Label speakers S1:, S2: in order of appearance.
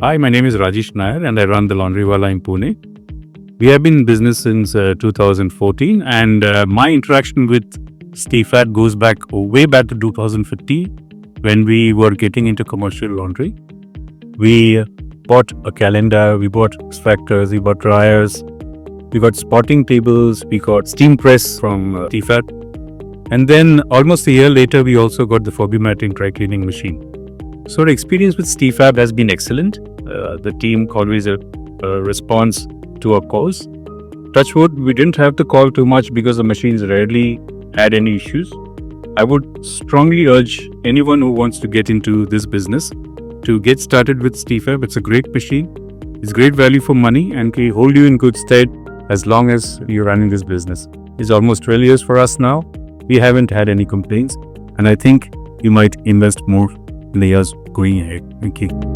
S1: Hi, my name is Rajesh Nair and I run the Laundrywalla in Pune. We have been in business since 2014 and my interaction with Stefab goes back way back to 2015 when we were getting into commercial laundry. We bought a calendar, we bought extractors, we bought dryers, we got spotting tables, we got steam press from Stefab. And then almost a year later, we also got the Forbimatic dry cleaning machine. So the experience with Stefab has been excellent. The team always responds to our calls. Touch wood, we didn't have to call too much because the machines rarely had any issues. I would strongly urge anyone who wants to get into this business to get started with Stefab. It's a great machine. It's great value for money and can hold you in good stead as long as you're running this business. It's almost 12 years for us now. We haven't had any complaints and I think you might invest more in the years going ahead. Thank you.